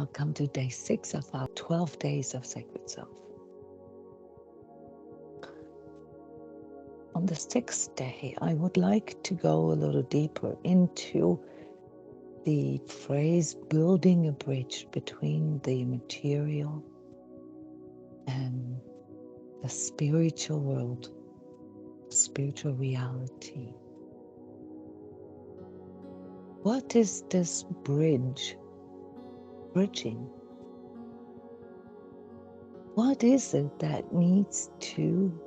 welcome to day 6 of our 12 days of Sacred Self. On the 6th day, I would like to go a little deeper into the phrase building a bridge between the material and the spiritual world, spiritual reality. What is this bridging? What is it that needs to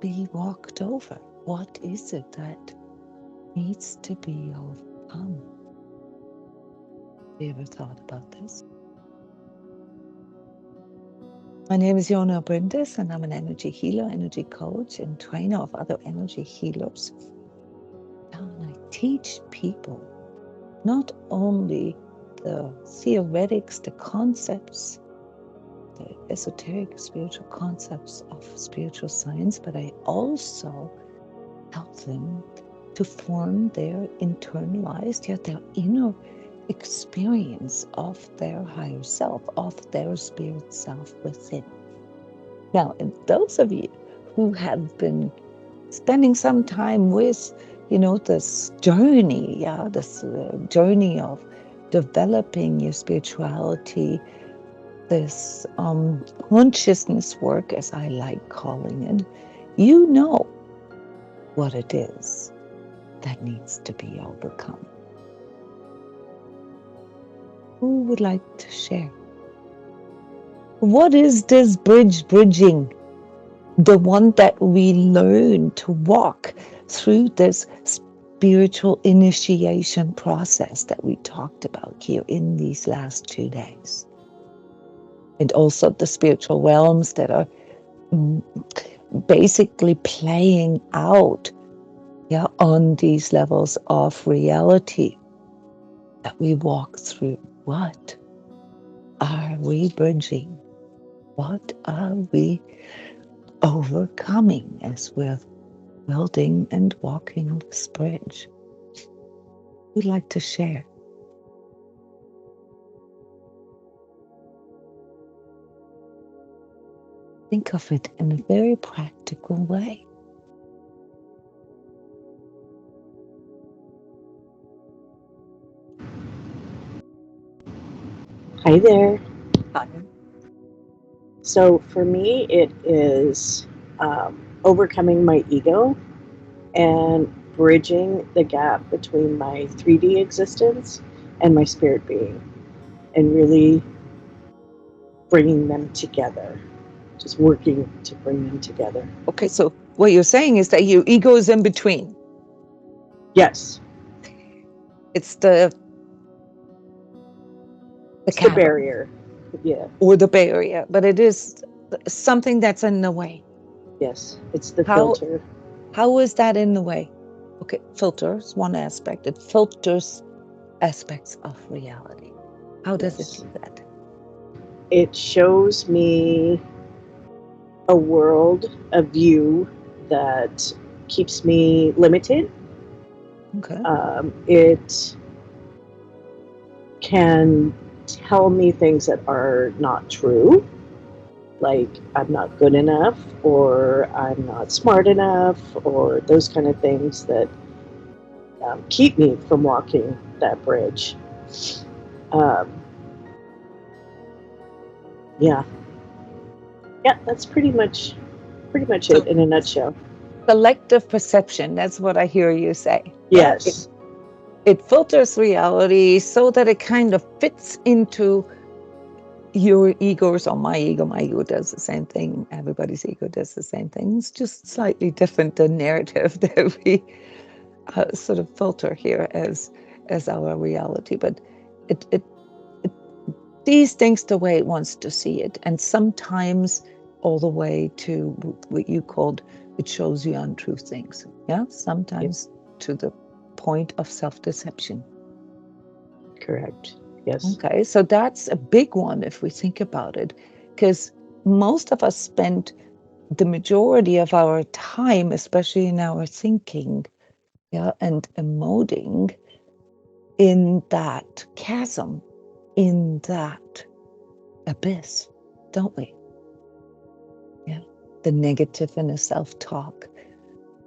be walked over? What is it that needs to be overcome? Have you ever thought about this? My name is Jona Bryndis, and I'm an energy healer, energy coach, and trainer of other energy healers. And I teach people not only the theoretics, the concepts, the esoteric spiritual concepts of spiritual science, but I also help them to form their internalized, yet their inner experience of their higher self, of their spirit self within. Now, and those of you who have been spending some time with, this journey, this journey of developing your spirituality, this consciousness work, as I like calling it, you know what it is that needs to be overcome. Who would like to share? What is this bridging? The one that we learn to walk through this spiritual initiation process that we talked about here in these last 2 days. And also the spiritual realms that are basically playing out on these levels of reality that we walk through. What are we bridging? What are we overcoming as we're building and walking this bridge? We'd like to share. Think of it in a very practical way. Hi there. Hi. So for me, it is overcoming my ego and bridging the gap between my 3D existence and my spirit being, and really bringing them together, just working to bring them together. Okay, so what you're saying is that your ego is in between. Yes. It's the barrier. Yeah. Or the barrier, but it is something that's in the way. Yes, it's the filter. How is that in the way? Okay, filters, one aspect. It filters aspects of reality. How does it do that? It shows me a world, a view that keeps me limited. Okay. It can tell me things that are not true, like I'm not good enough, or I'm not smart enough, or those kind of things that keep me from walking that bridge. Yeah, that's pretty much it in a nutshell. Selective perception, that's what I hear you say. Yes. It filters reality so that it kind of fits into your egos, or my ego does the same thing. Everybody's ego does the same thing. It's just slightly different, the narrative that we sort of filter here as our reality. But it sees things the way it wants to see it, and sometimes all the way to what you called, it shows you untrue things. Yeah, sometimes to the point of self-deception. Correct. Yes. Okay, so that's a big one if we think about it, because most of us spend the majority of our time, especially in our thinking, and emoting, in that chasm in that abyss, don't we? Yeah. The negative inner self-talk,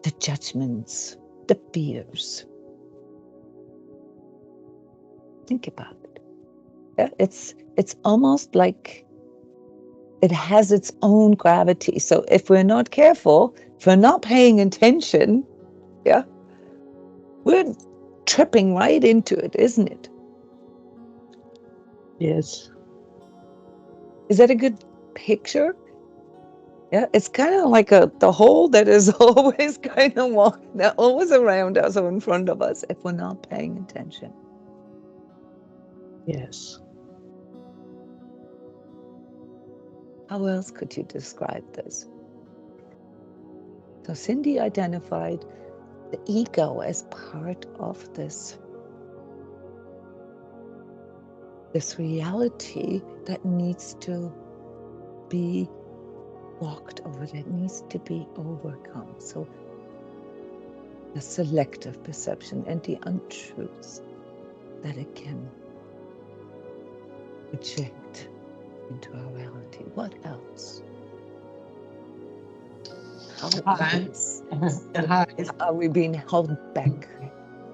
the judgments, the fears. Think about it. Yeah, it's almost like it has its own gravity. So if we're not careful, if we're not paying attention, yeah, we're tripping right into it, isn't it? Yes. Is that a good picture? Yeah, it's kind of like the hole that is always kind of walking, always around us or in front of us if we're not paying attention. Yes. How else could you describe this? So Cindy identified the ego as part of this reality that needs to be walked over, that needs to be overcome. So the selective perception and the untruths that it can project into our reality. What else? How else are we being held back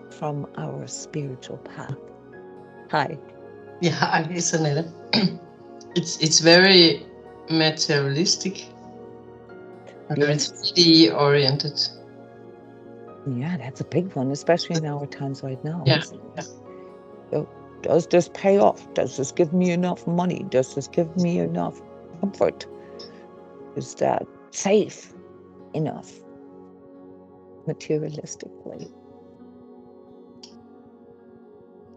from our spiritual path? Hi. Yeah, isn't it? It's very materialistic, very 3D oriented. Yeah, that's a big one, especially in our times right now. Yeah. So, does this pay off? Does this give me enough money? Does this give me enough comfort? Is that safe enough materialistically?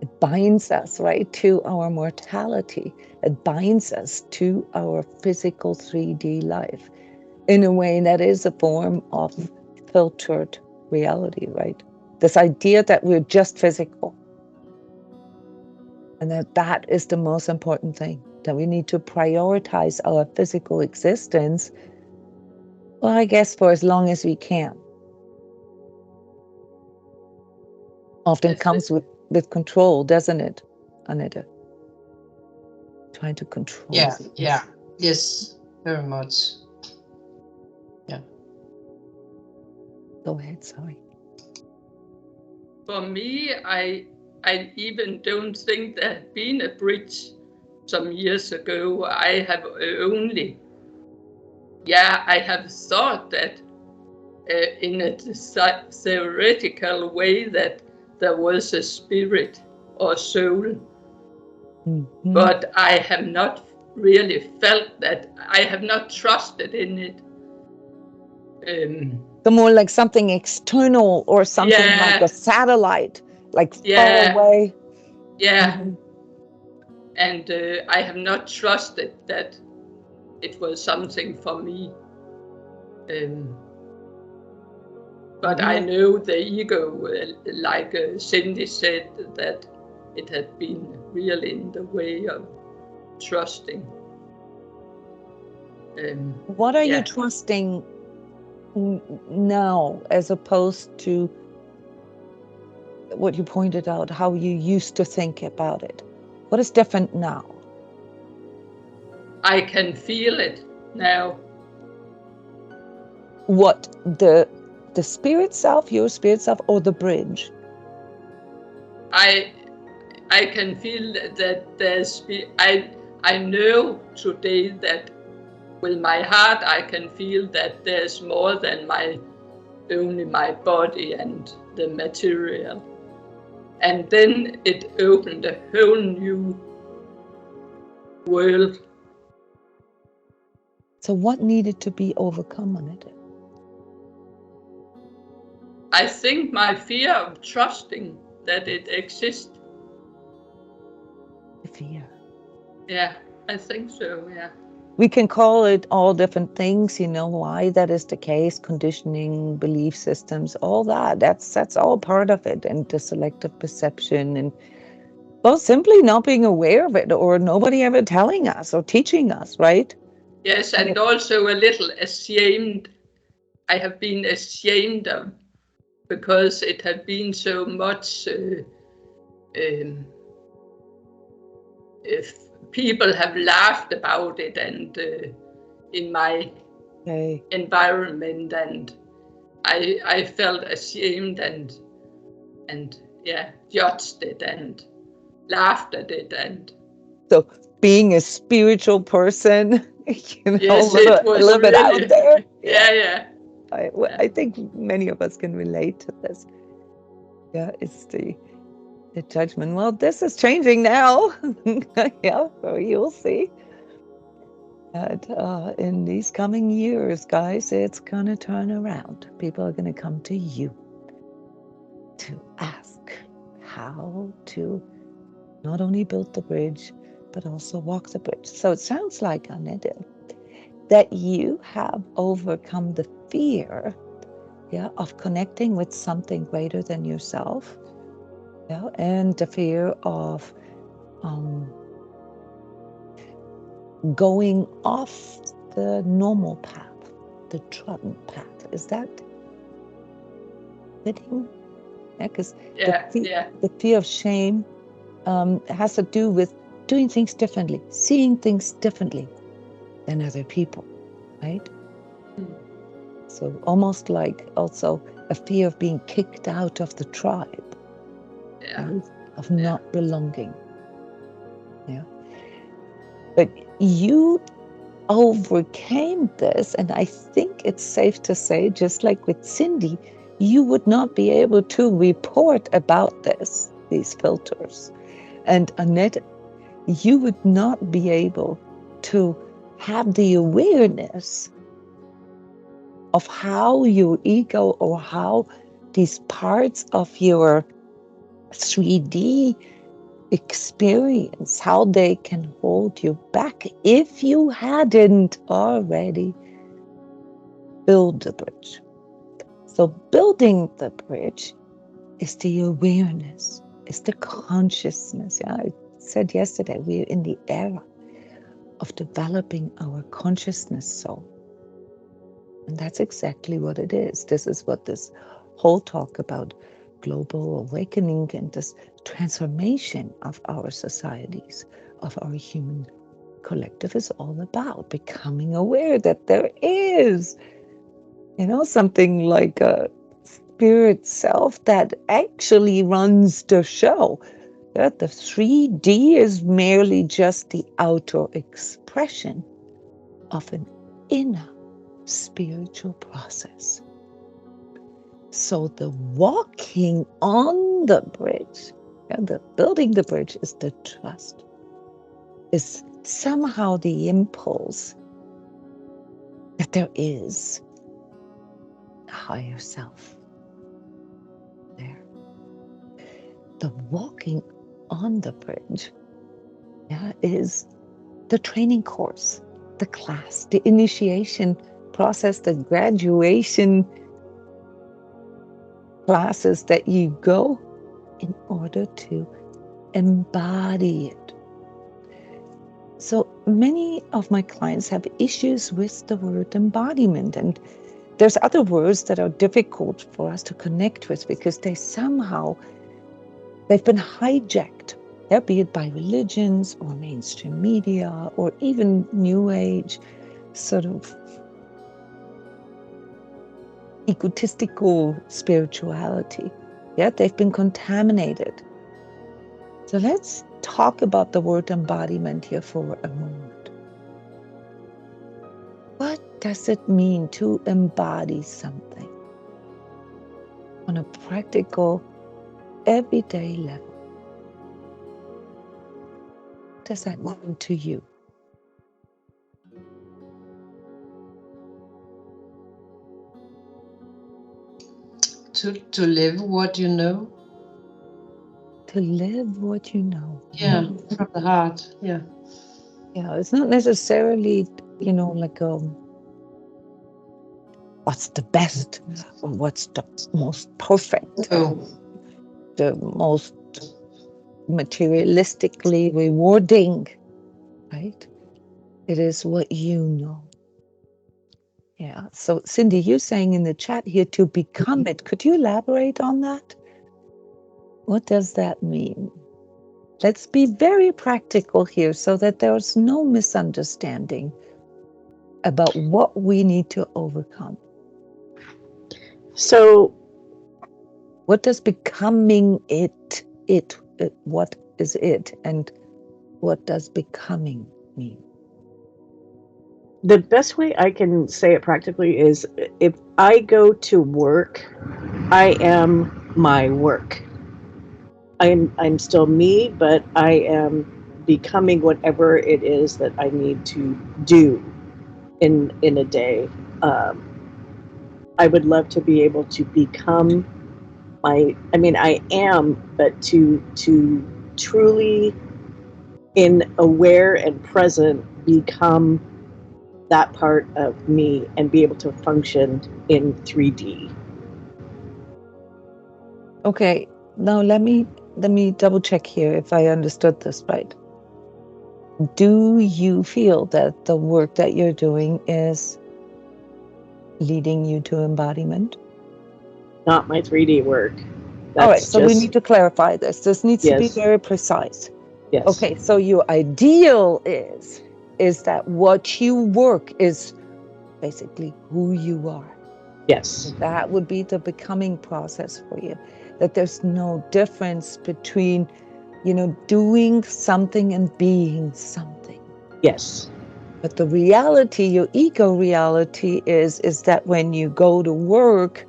It binds us, right, to our mortality. It binds us to our physical 3D life in a way that is a form of filtered reality, right? This idea that we're just physical. And that is the most important thing, that we need to prioritize our physical existence, well, I guess for as long as we can. Often comes with control, doesn't it, Anita? Trying to control. Yeah. Yes, very much. Yeah. Go ahead, sorry. For me, I even don't think there had been a bridge some years ago. I have only, I have thought that in a theoretical way that there was a spirit or soul, but I have not really felt that. I have not trusted in it. The more like something external or something like a satellite, like far away. Yeah. And I have not trusted that it was something for me. But I know the ego, like Cindy said, that it had been really in the way of trusting. What are you trusting now as opposed to what you pointed out, how you used to think about it? What is different now? I can feel it now. What, the spirit self, your spirit self, or the bridge? I can feel that there's, I know today that with my heart I can feel that there's more than only my body and the material. And then it opened a whole new world. So what needed to be overcome on it? I think my fear of trusting that it exists. The fear. Yeah, I think so, yeah. We can call it all different things, you know why that is the case, conditioning, belief systems, all that. That's all part of it, and the selective perception, and well, simply not being aware of it, or nobody ever telling us or teaching us, right? Yes, and also a little ashamed. I have been ashamed of, because it had been so much if people have laughed about it, and in my environment, and I felt ashamed and yeah, judged it and laughed at it. And so being a spiritual person, yes, a little bit out there. Yeah. I think many of us can relate to this. Yeah, it's the judgment. Well, this is changing now. Yeah, well, you'll see. And in these coming years, guys, it's going to turn around. People are going to come to you to ask how to not only build the bridge, but also walk the bridge. So it sounds like, Annette, that you have overcome the fear, of connecting with something greater than yourself, and the fear of going off the normal path, the trodden path. Is that fitting? Yeah, because the fear of shame has to do with doing things differently, seeing things differently than other people, right? So almost like also a fear of being kicked out of the tribe, right? Of not belonging. Yeah. But you overcame this, and I think it's safe to say, just like with Cindy, you would not be able to report about these filters. And Annette, you would not be able to have the awareness of how your ego or how these parts of your 3D experience, how they can hold you back if you hadn't already built the bridge. So building the bridge is the awareness, is the consciousness. Yeah, I said yesterday, we're in the era of developing our consciousness soul. And that's exactly what it is. This is what this whole talk about global awakening and this transformation of our societies, of our human collective is all about. Becoming aware that there is, something like a spirit self that actually runs the show. That the 3D is merely just the outer expression of an inner spiritual process. So the walking on the bridge, the building the bridge is the trust, is somehow the impulse that there is a higher self there. The walking on the bridge is the training course, the class, the initiation process, the graduation classes that you go in order to embody it. So many of my clients have issues with the word embodiment, and there's other words that are difficult for us to connect with because they've been hijacked, be it by religions or mainstream media or even New Age sort of egotistical spirituality. They've been contaminated. So let's talk about the word embodiment here for a moment. What does it mean to embody something on a practical, everyday level? What does that mean to you? To live what you know. To live what you know. Yeah, from the heart. Yeah. Yeah, it's not necessarily, like what's the best or what's the most perfect, the most materialistically rewarding, right? It is what you know. Yeah. So Cindy, you're saying in the chat here to become it. Could you elaborate on that? What does that mean? Let's be very practical here so that there's no misunderstanding about what we need to overcome. So, What does becoming it, what is it, and what does becoming mean? the best way I can say it practically is, if I go to work, I am my work. I'm still me, but I am becoming whatever it is that I need to do in a day. I would love to be able to become I am, but to truly in aware and present become that part of me and be able to function in 3D. Okay, now let me double check here if I understood this right. Do you feel that the work that you're doing is leading you to embodiment? Not my 3D work. All right, so we need to clarify this. This needs to be Yes. very precise. Yes. Okay, so your ideal is that what you work is basically who you are. Yes. That would be the becoming process for you. That there's no difference between, doing something and being something. Yes. But the reality, your ego reality is that when you go to work,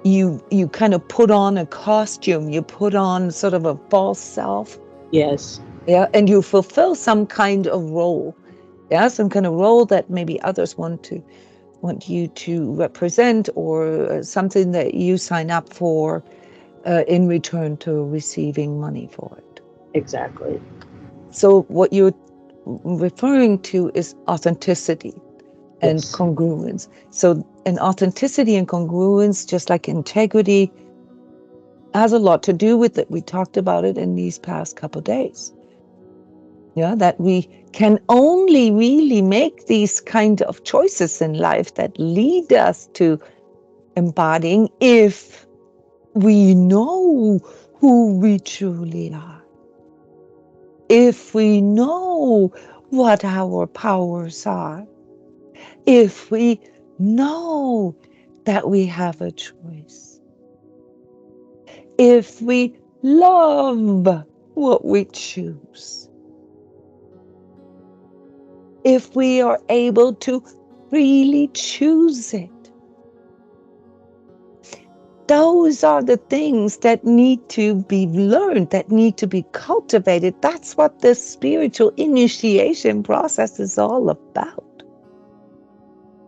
you kind of put on a costume, you put on sort of a false self. Yes. Yeah, and you fulfill some kind of role. Yeah, some kind of role that maybe others want you to represent, or something that you sign up for in return to receiving money for it. Exactly. So what you're referring to is authenticity and Yes. congruence. So an authenticity and congruence, just like integrity, has a lot to do with it. We talked about it in these past couple of days. Yeah, that we can only really make these kind of choices in life that lead us to embodying if we know who we truly are. If we know what our powers are. If we know that we have a choice. If we love what we choose. If we are able to really choose it. Those are the things that need to be learned, that need to be cultivated. That's what this spiritual initiation process is all about.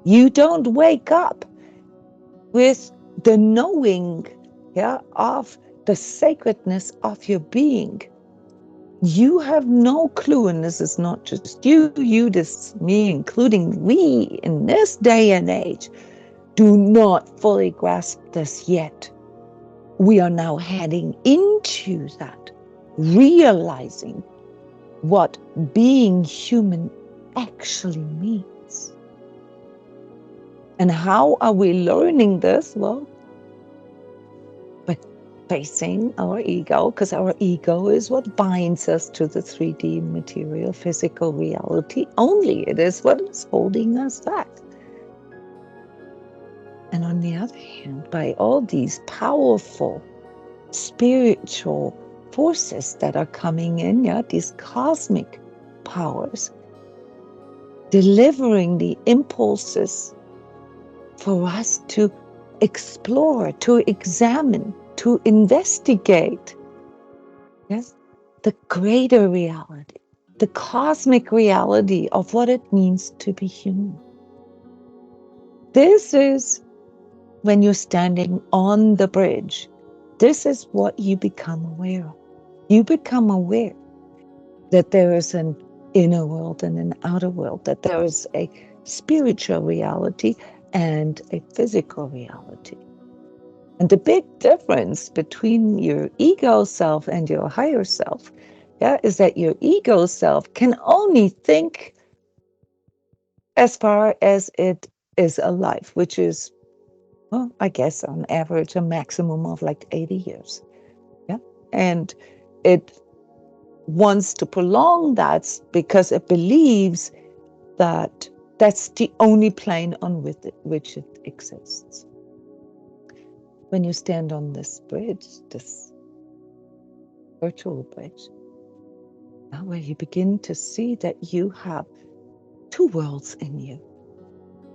You don't wake up with the knowing, of the sacredness of your being. You have no clue, and this is not just you, this me, including we in this day and age, do not fully grasp this yet. We are now heading into that, realizing what being human actually means. And how are we learning this? Well, by facing our ego, because our ego is what binds us to the 3D material physical reality only. It is what is holding us back. And on the other hand, by all these powerful spiritual forces that are coming in, these cosmic powers, delivering the impulses for us to explore, to examine, to investigate, yes, the greater reality, the cosmic reality of what it means to be human. This is when you're standing on the bridge. This is what you become aware of. You become aware that there is an inner world and an outer world, that there is a spiritual reality and a physical reality. And the big difference between your ego self and your higher self, is that your ego self can only think as far as it is alive, which is, well, I guess on average a maximum of like 80 years. Yeah. And it wants to prolong that because it believes that that's the only plane on which it exists. When you stand on this bridge, this virtual bridge, now where you begin to see that you have two worlds in you,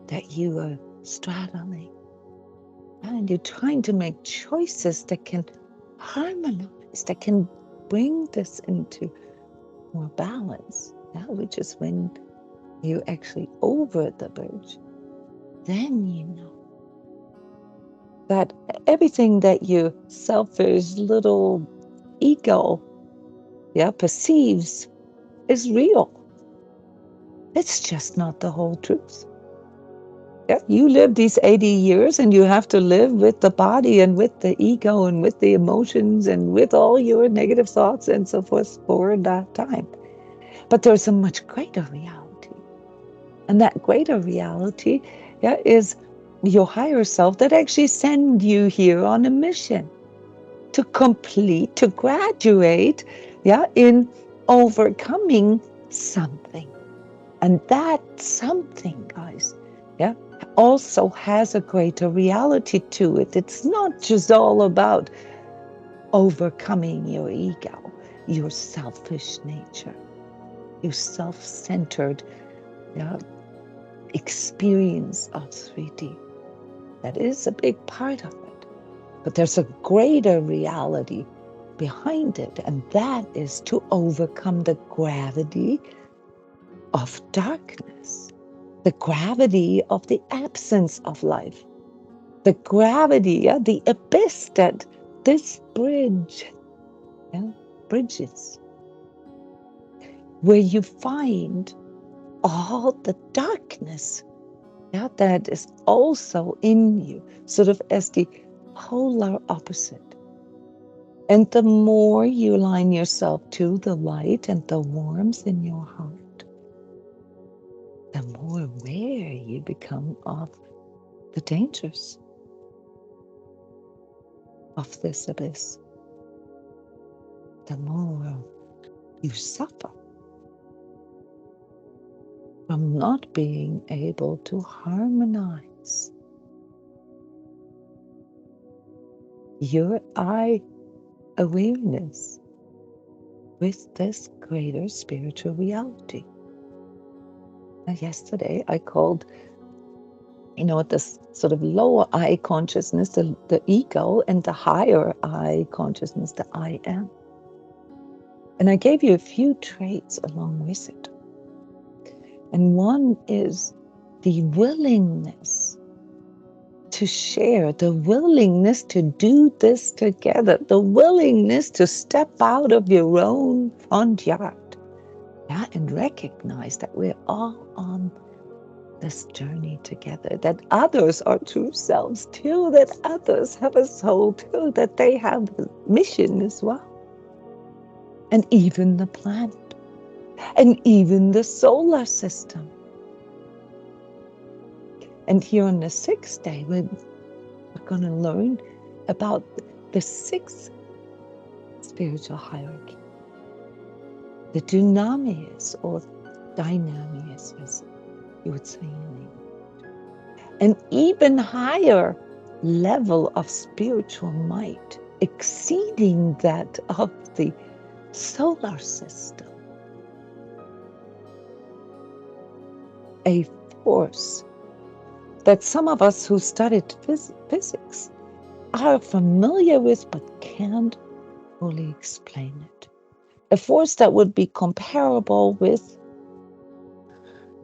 that you are straddling, and you're trying to make choices that can harmonize, that can bring this into more balance, which is when you're actually over the bridge. Then you know that everything that your selfish little ego perceives is real. It's just not the whole truth. You live these 80 years and you have to live with the body and with the ego and with the emotions and with all your negative thoughts and so forth for that time. But there's a much greater reality. And that greater reality is your higher self that actually send you here on a mission to complete, to graduate, in overcoming something. And that something, guys, also has a greater reality to it. It's not just all about overcoming your ego, your selfish nature, your self-centered experience of 3D. That is a big part of it. But there's a greater reality behind it, and that is to overcome the gravity of darkness, the gravity of the absence of life, the gravity, the abyss that this bridge bridges, where you find all the darkness that is also in you, sort of as the polar opposite. And the more you align yourself to the light and the warmth in your heart, the more aware you become of the dangers of this abyss. The more you suffer from not being able to harmonize your eye awareness with this greater spiritual reality. Now, yesterday I called, this sort of lower eye consciousness, the ego, and the higher eye consciousness, the I am. And I gave you a few traits along with it. And one is the willingness to share, the willingness to do this together, the willingness to step out of your own front yard, and recognize that we're all on this journey together, that others are true selves too, that others have a soul too, that they have a mission as well. And even the planet, and even the solar system. And here on the 6th day, we're going to learn about the 6th spiritual hierarchy, the DYNAMIS, or DYNAMIS, as you would say in English. An even higher level of spiritual might, exceeding that of the solar system. A force that some of us who studied physics are familiar with, but can't fully explain it. A force that would be comparable with,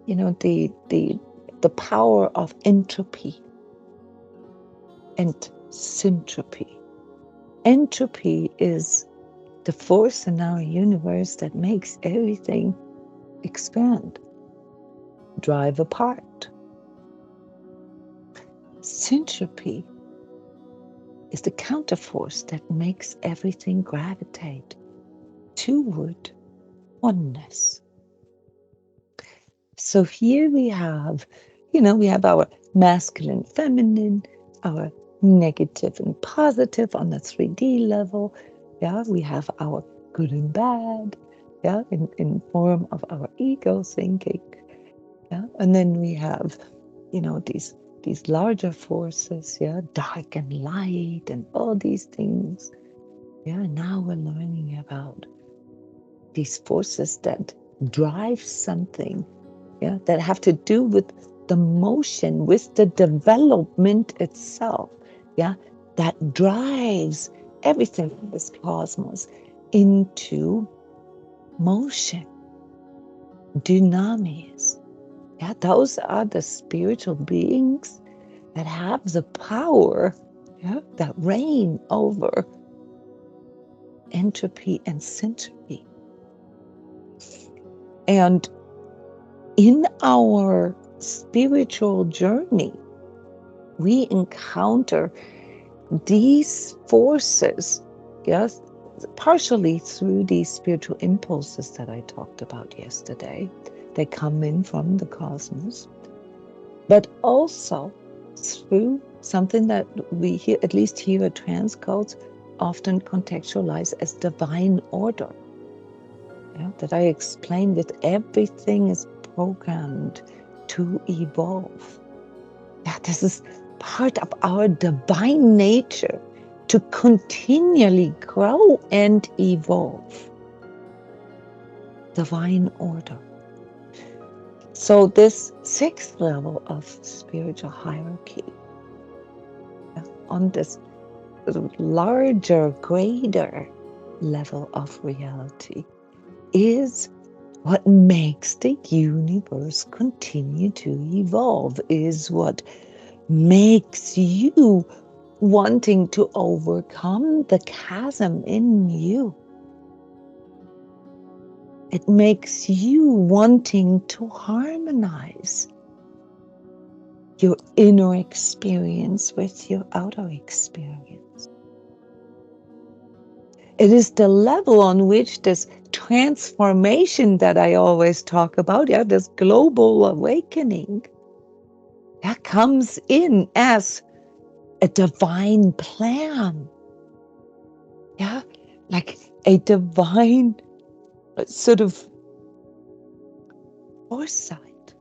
the power of entropy and syntropy. Entropy is the force in our universe that makes everything expand, drive apart. Syntropy is the counterforce that makes everything gravitate toward oneness. So here we have, we have our masculine, feminine, our negative and positive on the 3D level. We have our good and bad, yeah, in form of our ego thinking. Yeah, and then we have, these larger forces, yeah, dark and light and all these things. Yeah, now we're learning about these forces that drive something, yeah, that have to do with the motion, with the development itself, yeah, that drives everything in this cosmos into motion. Dynamis. Yeah, those are the spiritual beings that have the power, yeah, that reign over entropy and syntropy. And in our spiritual journey, we encounter these forces, yes, partially through these spiritual impulses that I talked about yesterday. They come in from the cosmos, but also through something that we here, at least here at transCODES, often contextualize as divine order. Yeah, that I explained that everything is programmed to evolve. Yeah, this is part of our divine nature to continually grow and evolve. Divine order. So this sixth level of spiritual hierarchy, on this larger, greater level of reality, is what makes the universe continue to evolve, is what makes you wanting to overcome the chasm in you. It makes you wanting to harmonize your inner experience with your outer experience. It is the level on which this transformation that I always talk about, yeah, this global awakening, that comes in as a divine plan. Yeah, like a divine sort of foresight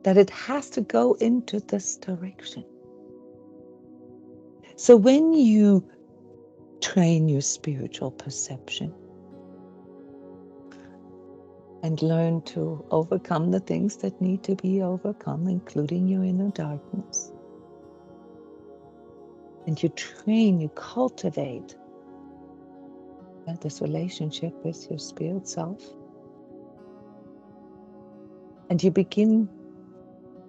that it has to go into this direction. So when you train your spiritual perception and learn to overcome the things that need to be overcome, including your inner darkness, and you train, you cultivate this relationship with your spirit self, and you begin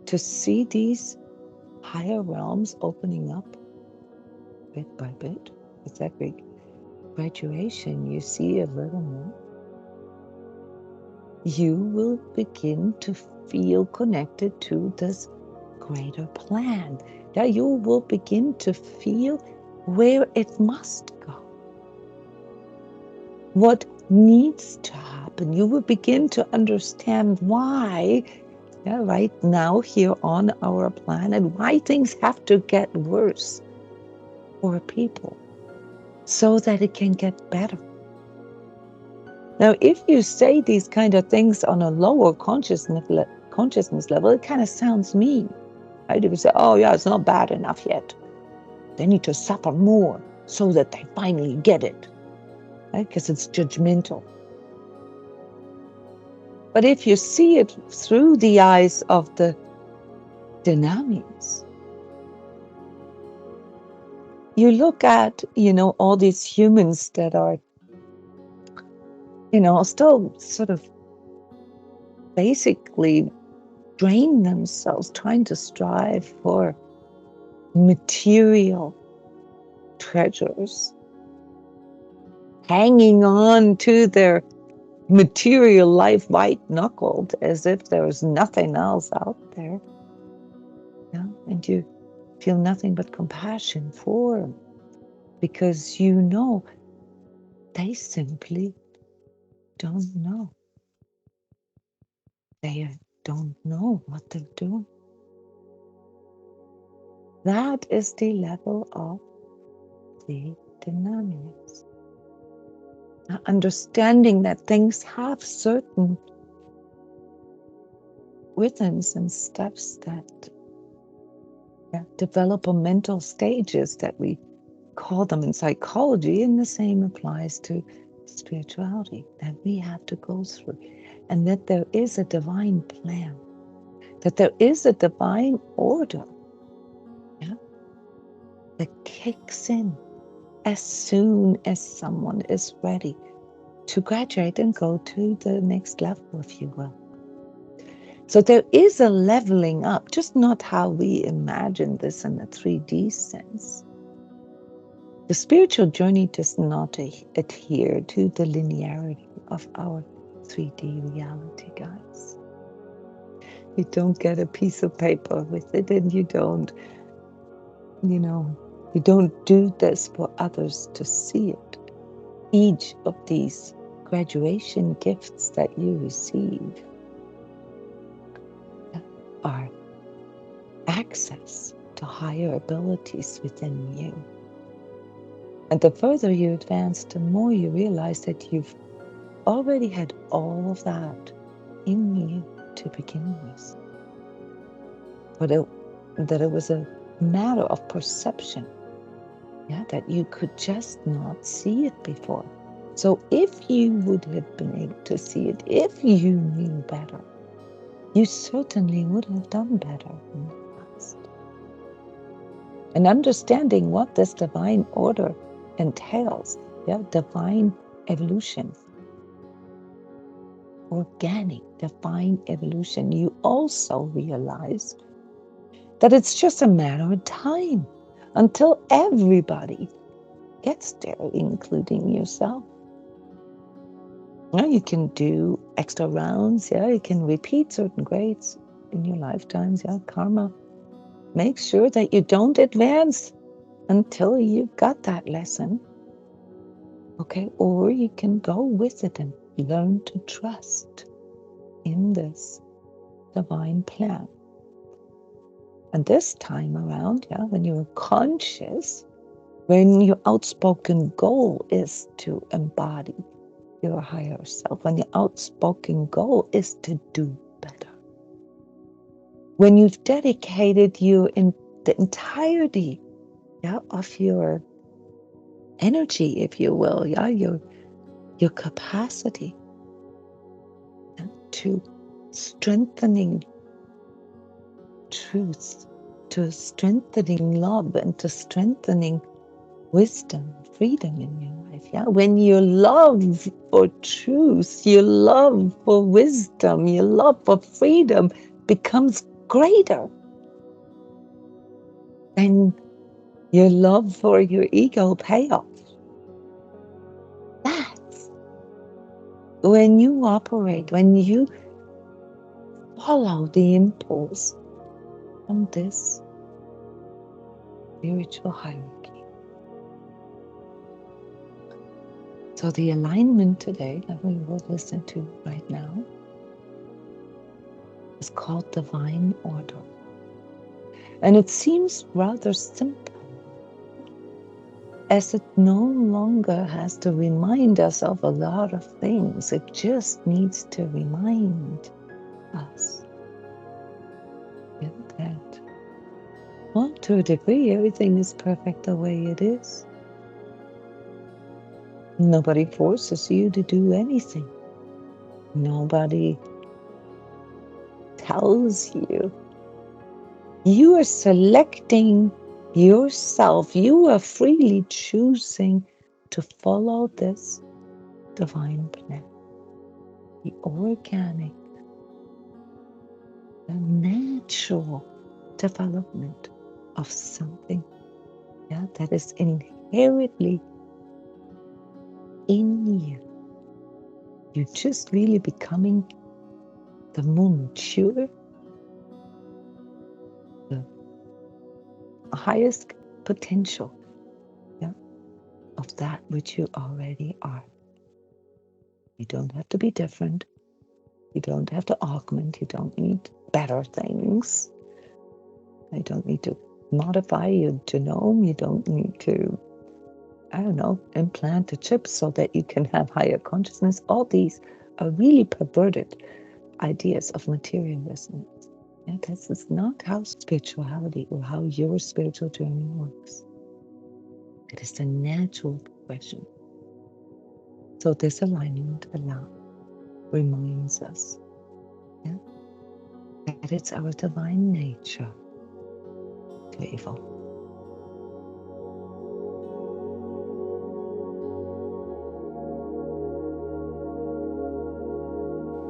to see these higher realms opening up bit by bit. With every graduation, you see a little more. You will begin to feel connected to this greater plan. Yeah, you will begin to feel where it must go, what needs to happen. You will begin to understand why, yeah, right now here on our planet, why things have to get worse for people so that it can get better. Now, if you say these kind of things on a lower consciousness level, it kind of sounds mean, right? If you say, oh yeah, it's not bad enough yet, they need to suffer more so that they finally get it, right? Because it's judgmental. But if you see it through the eyes of the DYNAMIS, you look at, all these humans that are, still sort of basically drain themselves, trying to strive for material treasures, hanging on to their material life white-knuckled as if there was nothing else out there. Yeah? And you feel nothing but compassion for them because they simply don't know. They don't know what they're doing. That is the level of the DYNAMIS. Understanding that things have certain rhythms and steps that developmental stages that we call them in psychology, and the same applies to spirituality, that we have to go through, and that there is a divine plan, that there is a divine order that kicks in as soon as someone is ready to graduate and go to the next level, if you will. So there is a leveling up, just not how we imagine this in a 3D sense. The spiritual journey does not adhere to the linearity of our 3D reality, guys. You don't get a piece of paper with it, and you don't do this for others to see it. Each of these graduation gifts that you receive are access to higher abilities within you. And the further you advance, the more you realize that you've already had all of that in you to begin with. But that it was a matter of perception, that you could just not see it before. So if you would have been able to see it, if you knew better, you certainly would have done better in the past. And understanding what this divine order entails, divine evolution, organic divine evolution, you also realize that it's just a matter of time until everybody gets there, including yourself. You can do extra rounds, you can repeat certain grades in your lifetimes, karma. Make sure that you don't advance until you've got that lesson, okay? Or you can go with it and learn to trust in this divine plan. And this time around, when you're conscious, when your outspoken goal is to embody your higher self, when your outspoken goal is to do better, when you've dedicated the entirety of your energy, if you will, your capacity to strengthening truth, to strengthening love, and to strengthening wisdom, freedom in your life. When your love for truth, your love for wisdom, your love for freedom becomes greater than your love for your ego payoff. That's when you operate, when you follow the impulse from this spiritual hierarchy. So the alignment today that we will listen to right now is called divine order. And it seems rather simple, as it no longer has to remind us of a lot of things. It just needs to remind us that, well, to a degree, everything is perfect the way it is. Nobody forces you to do anything. Nobody tells you. You are selecting yourself. You are freely choosing to follow this divine plan. The organic, the natural development of something that is inherently in you. You're just really becoming the more mature, the highest potential of that which you already are. You don't have to be different. You don't have to augment. You don't need better things. You don't need to modify your genome. You don't need to I don't know, implant a chip so that you can have higher consciousness. All these are really perverted ideas of materialism. Yeah, this is not how spirituality or how your spiritual journey works. It is the natural progression. So this alignment reminds us, yeah, that it's our divine nature to evolve.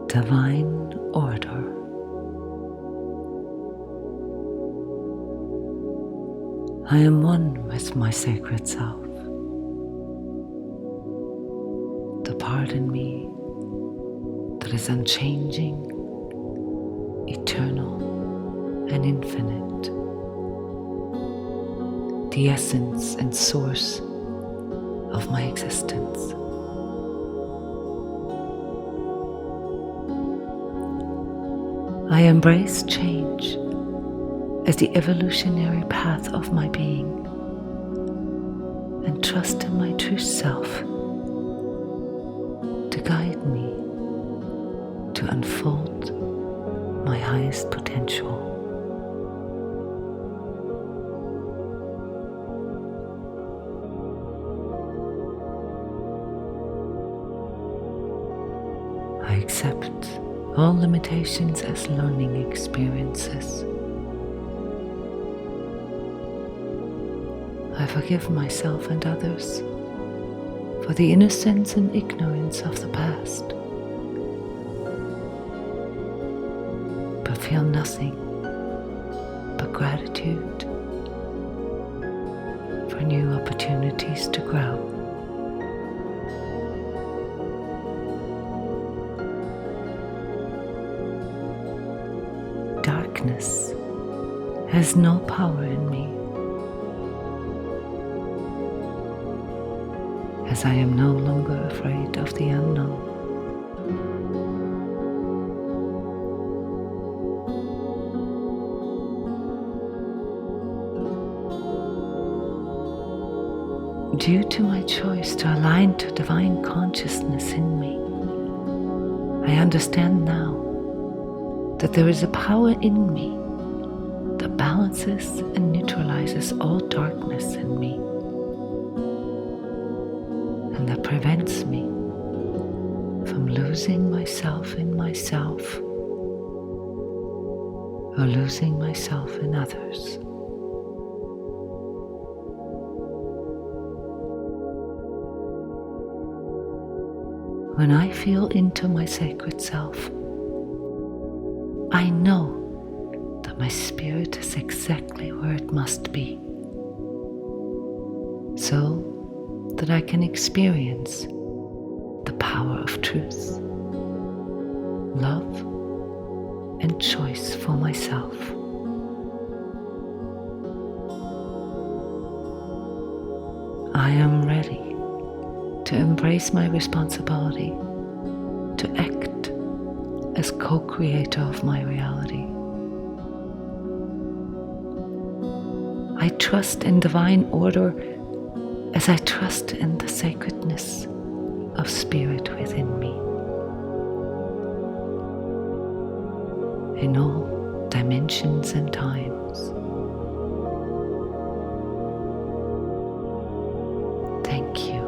Divine order. I am one with my sacred self. The part in me that is unchanging, eternal, and infinite. The essence and source of my existence. I embrace change as the evolutionary path of my being and trust in my true self to guide me to unfold my highest potential. I accept all limitations as learning experiences. I forgive myself and others for the innocence and ignorance of the past, but feel nothing but gratitude for new opportunities to grow. Darkness has no power in me, as I am no longer afraid of the unknown. Due to my choice to align to divine consciousness in me, I understand now that there is a power in me that balances and neutralizes all darkness in me, and that prevents me from losing myself in myself or losing myself in others. When I feel into my sacred self, I know that my spirit is exactly where it must be, so that I can experience the power of truth, love, and choice for myself. I am ready to embrace my responsibility to act as co-creator of my reality. I trust in divine order as I trust in the sacredness of spirit within me. In all dimensions and times. Thank you.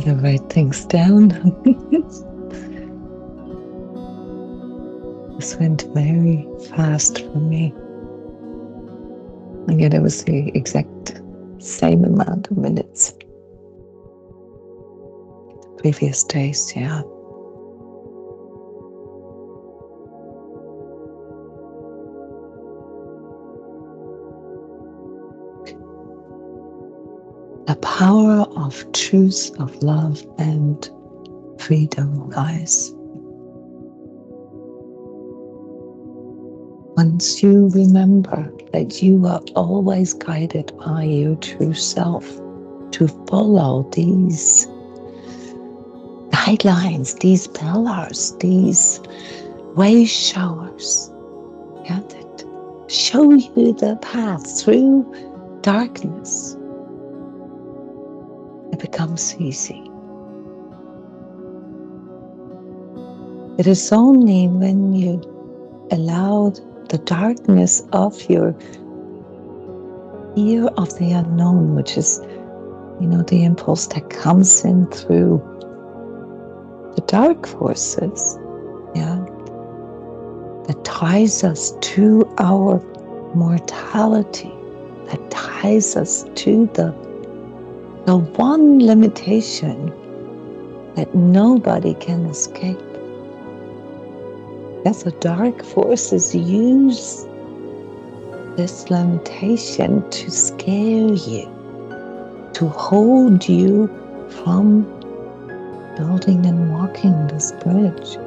Gotta write things down. This went very fast for me. And yet it was the exact same amount of minutes. The previous days, yeah. The power of truth, of love, and freedom, guys. Once you remember that you are always guided by your true self to follow these guidelines, these pillars, these way showers, yeah, that show you the path through darkness, it becomes easy. It is only when you allow the darkness of your fear of the unknown, which is, the impulse that comes in through the dark forces, yeah, that ties us to our mortality, that ties us to the one limitation that nobody can escape. Yes, the dark forces use this limitation to scare you, to hold you from building and walking this bridge.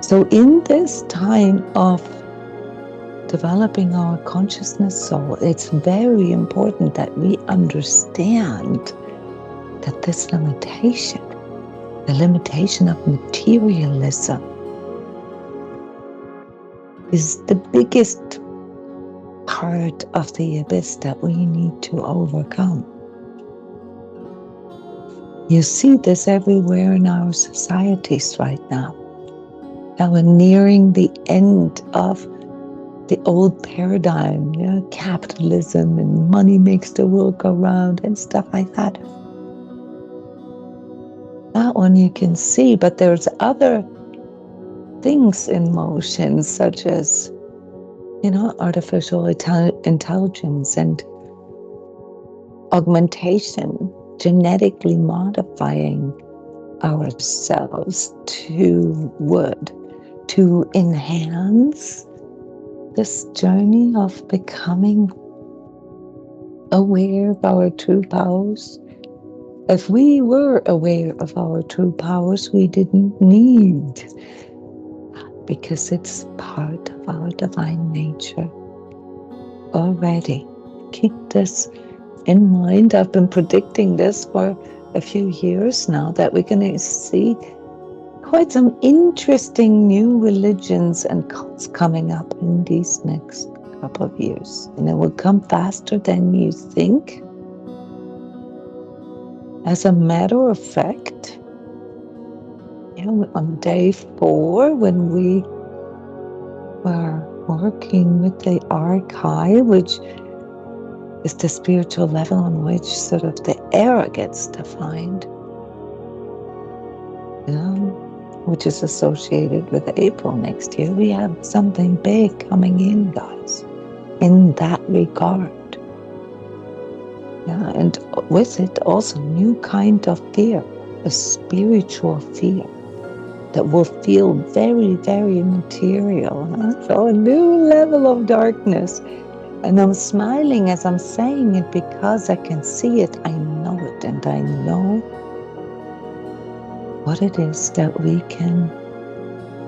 So in this time of developing our consciousness soul, it's very important that we understand that this limitation, the limitation of materialism, is the biggest part of the abyss that we need to overcome. You see this everywhere in our societies right now. Now we're nearing the end of the old paradigm, capitalism and money makes the world go round and stuff like that. That one you can see, but there's other things in motion, such as, artificial intelligence and augmentation, genetically modifying ourselves to enhance this journey of becoming aware of our true powers. If we were aware of our true powers, we didn't need, because it's part of our divine nature already. Keep this in mind. I've been predicting this for a few years now, that we're going to see quite some interesting new religions and cults coming up in these next couple of years. And it will come faster than you think. As a matter of fact, on day 4, when we were working with the archive, which is the spiritual level on which sort of the era gets defined, which is associated with April next year, we have something big coming in, guys, in that regard. Yeah, and with it also new kind of fear, a spiritual fear that will feel very, very material. So a new level of darkness. And I'm smiling as I'm saying it because I can see it, I know it, and I know what it is that we can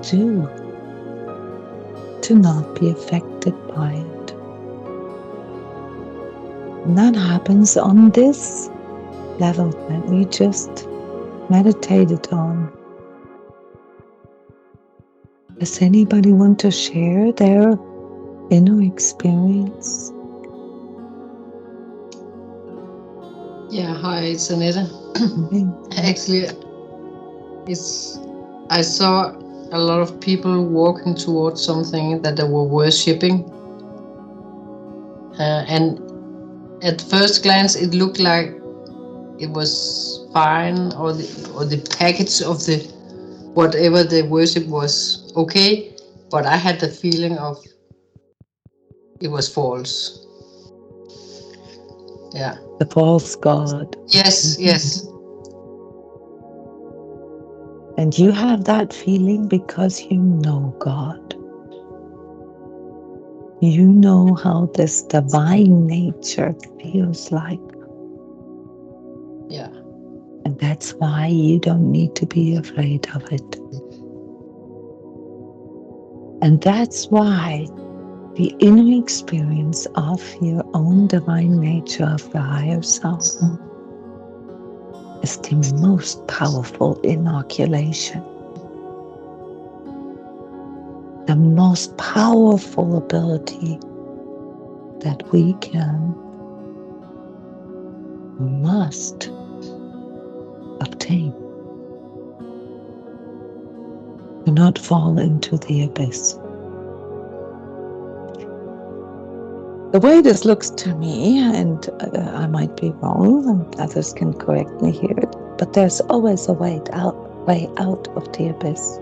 do to not be affected by it. And that happens on this level that we just meditated on. Does anybody want to share their inner experience? Yeah, hi, it's Annette. Actually, I saw a lot of people walking towards something that they were worshipping. And at first glance, it looked like it was fine, or the package of the whatever the worship was okay, but I had the feeling of it was false. Yeah. The false God. Yes, yes. And you have that feeling because you know God. You know how this divine nature feels like. Yeah. And that's why you don't need to be afraid of it. And that's why the inner experience of your own divine nature of the higher self is the most powerful inoculation. The most powerful ability that we must obtain. Do not fall into the abyss. The way this looks to me, and I might be wrong, and others can correct me here, but there's always a way out of the abyss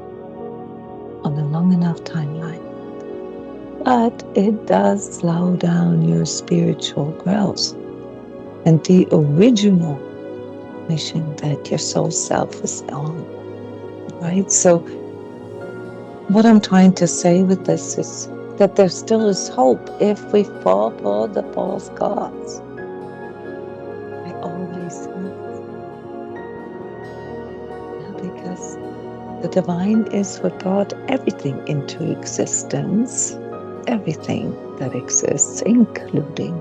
on a long enough timeline. But it does slow down your spiritual growth and the original mission that your soul self is on, right? So what I'm trying to say with this is that there still is hope if we fall for the false gods. I always say, because the divine is what brought everything into existence, everything that exists, including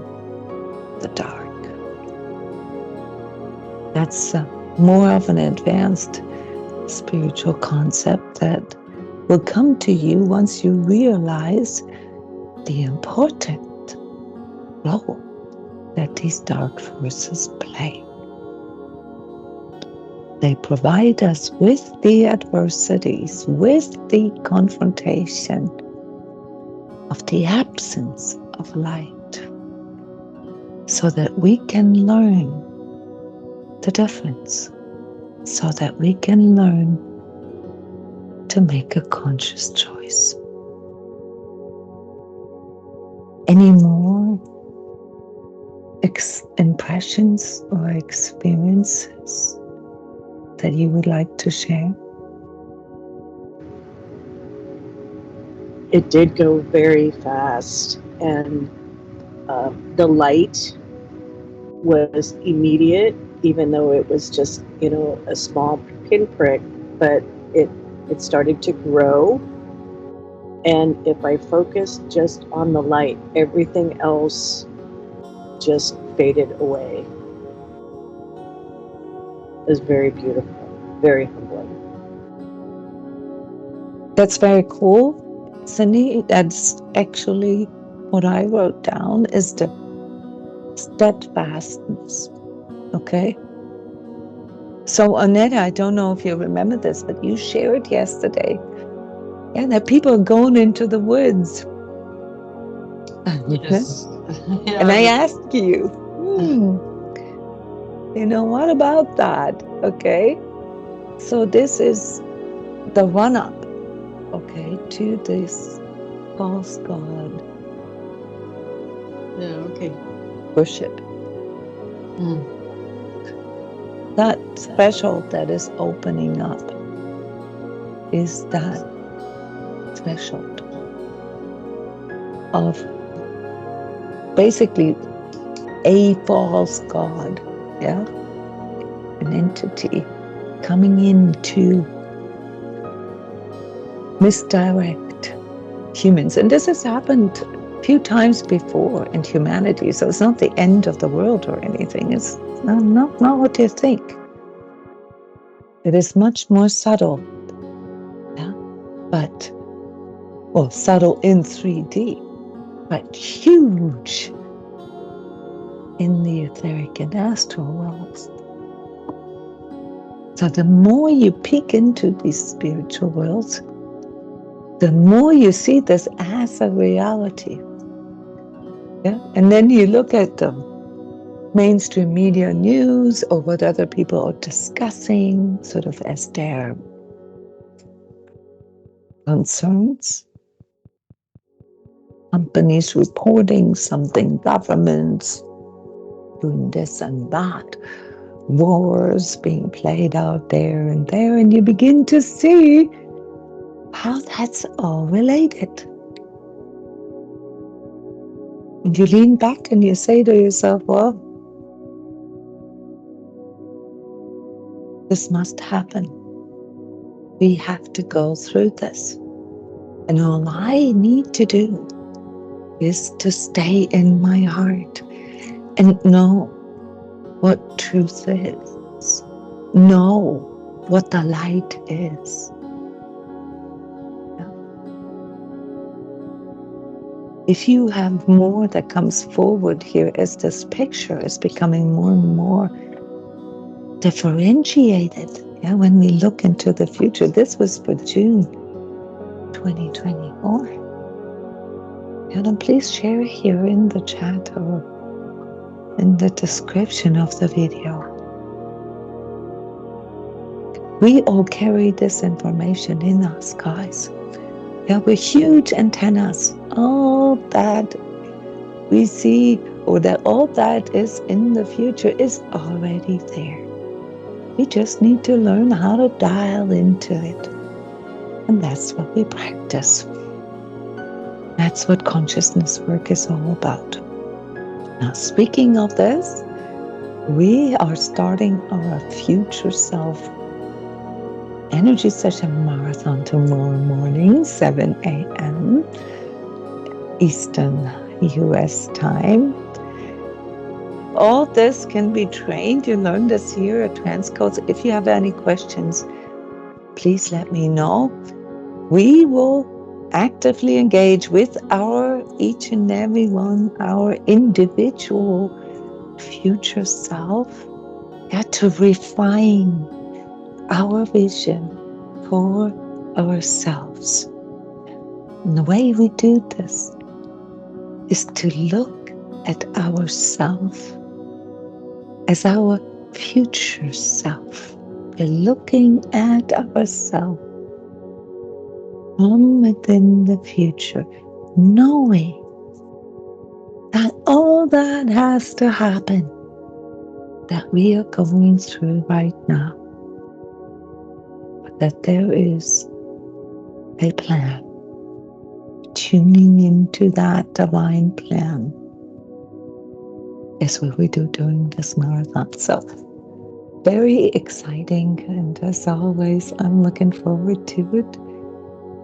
the dark. That's more of an advanced spiritual concept that will come to you once you realize the important role that these dark forces play. They provide us with the adversities, with the confrontation of the absence of light, so that we can learn the difference, so that we can learn to make a conscious choice. Any more impressions or experiences that you would like to share? It did go very fast, and the light was immediate, even though it was just, a small pinprick, but it started to grow. And if I focused just on the light, everything else just faded away. It was very beautiful, very humbling. That's very cool, Cindy. That's actually what I wrote down is the steadfastness. Okay? So, Annette, I don't know if you remember this, but you shared yesterday, that people are going into the woods. Yes. And I asked you, what about that? Okay? So this is the run-up, okay, to this false god worship. That threshold that is opening up is that threshold of basically a false god, an entity coming in to misdirect humans. And this has happened a few times before in humanity, so it's not the end of the world or anything. It's not what you think. It is much more subtle, but, subtle in 3D, but huge in the etheric and astral worlds. So the more you peek into these spiritual worlds, the more you see this as a reality. And then you look at them mainstream media news or what other people are discussing, sort of as their concerns. Companies reporting something, governments doing this and that, wars being played out there, and you begin to see how that's all related. And you lean back and you say to yourself, well, this must happen. We have to go through this. And all I need to do is to stay in my heart and know what truth is, know what the light is. If you have more that comes forward here as this picture is becoming more and more differentiated, when we look into the future, this was for June 2024. And please share here in the chat or in the description of the video. We all carry this information in us, guys. We're huge antennas. All that we see, or that all that is in the future, is already there. We just need to learn how to dial into it. And that's what we practice. That's what consciousness work is all about. Now, speaking of this, we are starting our Future Self Energy Session Marathon tomorrow morning, 7 a.m. Eastern US time. All this can be trained. You learn this here at transCODES. If you have any questions, please let me know. We will actively engage with each and every one, our individual future self, to refine our vision for ourselves. And the way we do this is to look at ourself as our future self. We're looking at ourselves from within the future, knowing that all that has to happen that we are going through right now, but that there is a plan. Tuning into that divine plan is what we do during this marathon. So very exciting, and as always, I'm looking forward to it.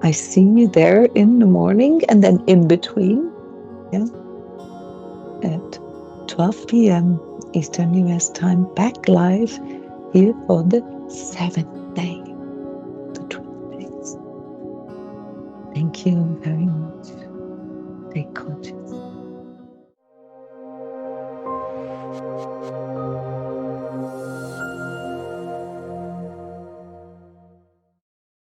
I see you there in the morning, and then in between, at 12 p.m. Eastern US time, back live here for the 7th day, the 12 days. Thank you very much. Stay conscious.